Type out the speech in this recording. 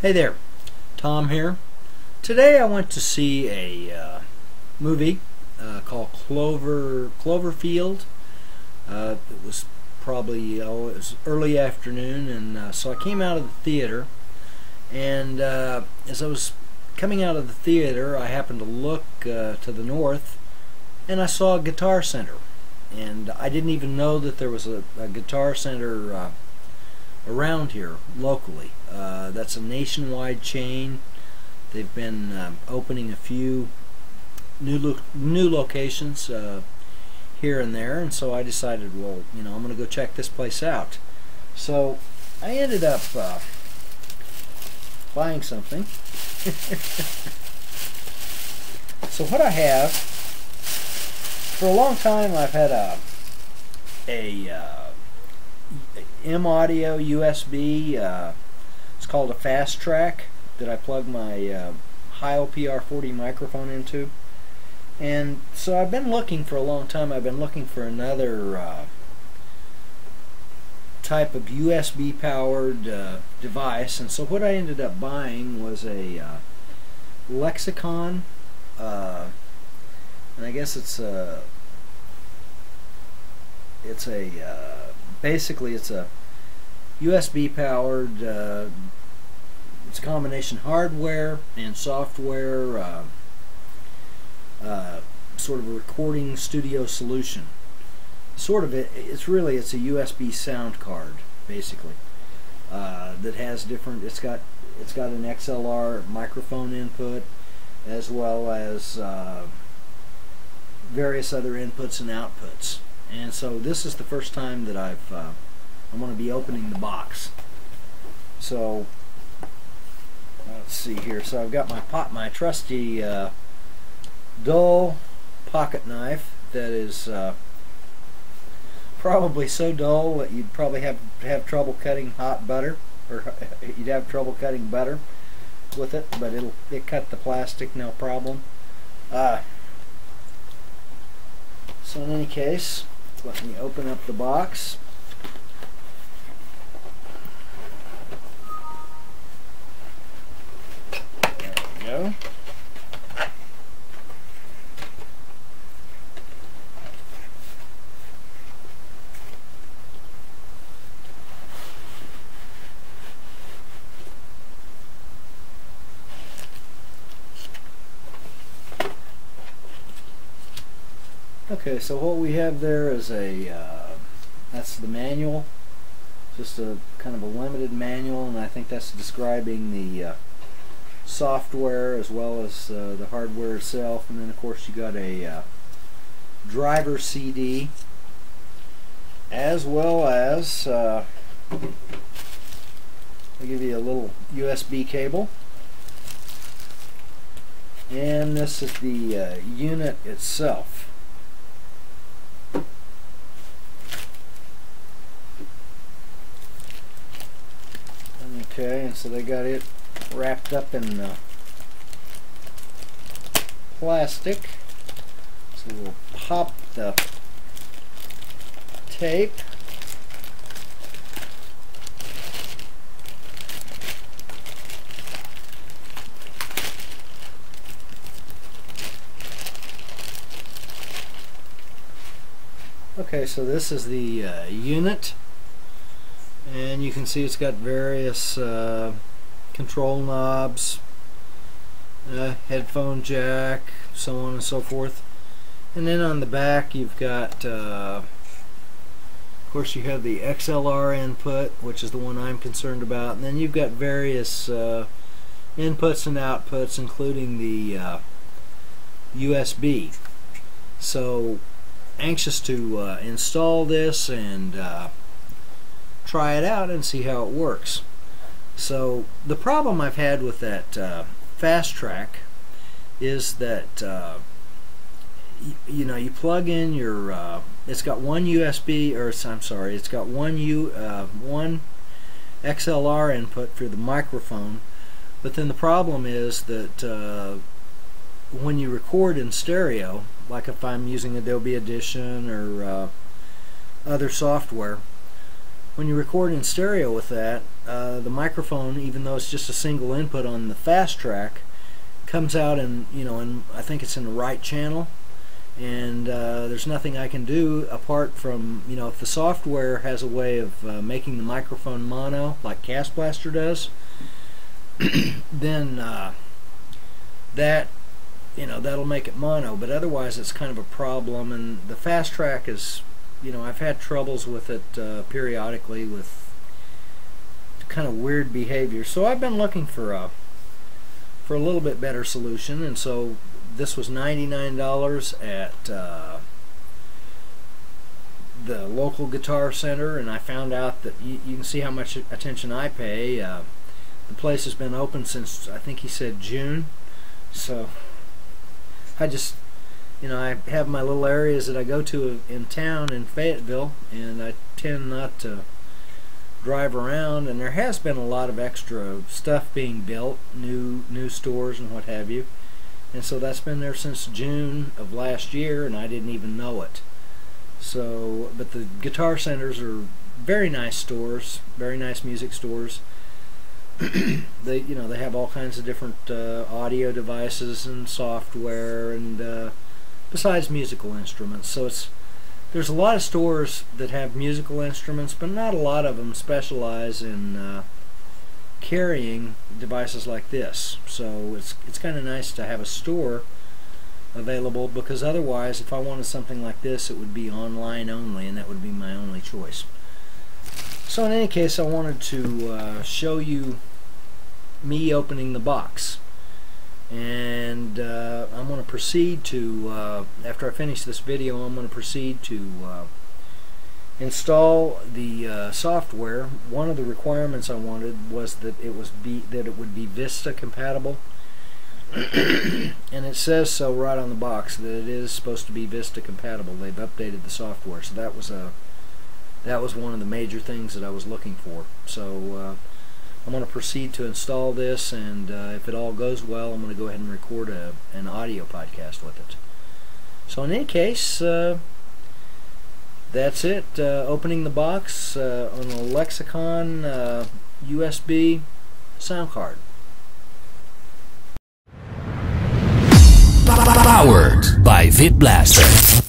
Hey there, Tom here. Today I went to see a movie called Cloverfield. It was probably it was early afternoon, and so I came out of the theater. And as I was coming out of the theater, I happened to look to the north, and I saw a Guitar Center. And I didn't even know that there was a Guitar Center around here locally. That's a nationwide chain. They've been opening a few new locations here and there, and so I decided, well, I'm going to go check this place out. So I ended up buying something. So what I have, for a long time I've had a M-Audio USB. It's called a Fast Track that I plug my Heil PR40 microphone into. And so I've been looking for a long time. I've been looking for another type of USB powered device, and so what I ended up buying was a Lexicon, and I guess basically it's a USB powered, it's a combination hardware and software, sort of a recording studio solution. It's a USB sound card, basically, that has different, it's got an XLR microphone input, as well as various other inputs and outputs. And so this is the first time that I'm going to be opening the box. So let's see here. So I've got my trusty dull pocket knife that is probably so dull that you'd probably have trouble cutting hot butter, or you'd have trouble cutting butter with it, but it cut the plastic no problem. So in any case, let me open up the box. There we go. Okay, so what we have there is that's the manual, just a kind of a limited manual, and I think that's describing the software as well as the hardware itself. And then of course you got a driver CD, as well as I'll give you a little USB cable, and this is the unit itself. Okay, and so they got it wrapped up in plastic. So we'll pop the tape. Okay, so this is the unit. And you can see it's got various control knobs, headphone jack, so on and so forth. And then on the back you've got, of course you have the XLR input, which is the one I'm concerned about. And then you've got various inputs and outputs, including the USB. So anxious to install this and try it out and see how it works. So the problem I've had with that Fast Track is that you plug in your it's got one USB, or I'm sorry, it's got one XLR input for the microphone, but then the problem is that when you record in stereo, like if I'm using Adobe Audition or other software, when you record in stereo with that, the microphone, even though it's just a single input on the fast track, comes out in, I think it's in the right channel, and there's nothing I can do apart from, if the software has a way of making the microphone mono, like Cast Blaster does, then that'll make it mono. But otherwise, it's kind of a problem. And the fast track is, I've had troubles with it periodically with kind of weird behavior. So I've been looking for a little bit better solution, and so this was $99 at the local Guitar Center, and I found out that you can see how much attention I pay. The place has been open since, I think he said, June. So I just, I have my little areas that I go to in town in Fayetteville, and I tend not to drive around, and there has been a lot of extra stuff being built, new stores and what have you, and so that's been there since June of last year, and I didn't even know it. So, but the Guitar Centers are very nice stores, very nice music stores. They have all kinds of different audio devices and software, and besides musical instruments. So there's a lot of stores that have musical instruments, but not a lot of them specialize in carrying devices like this. So it's kind of nice to have a store available, because otherwise, if I wanted something like this, it would be online only, and that would be my only choice. So in any case, I wanted to show you me opening the box. And I'm going to proceed to, after I finish this video, I'm going to proceed to install the software. One of the requirements I wanted was that it would be Vista compatible, and it says so right on the box that it is supposed to be Vista compatible. They've updated the software, so that was one of the major things that I was looking for. So I'm going to proceed to install this, and if it all goes well, I'm going to go ahead and record an audio podcast with it. So in any case, that's it. Opening the box on a Lexicon USB sound card. Powered by VidBlaster.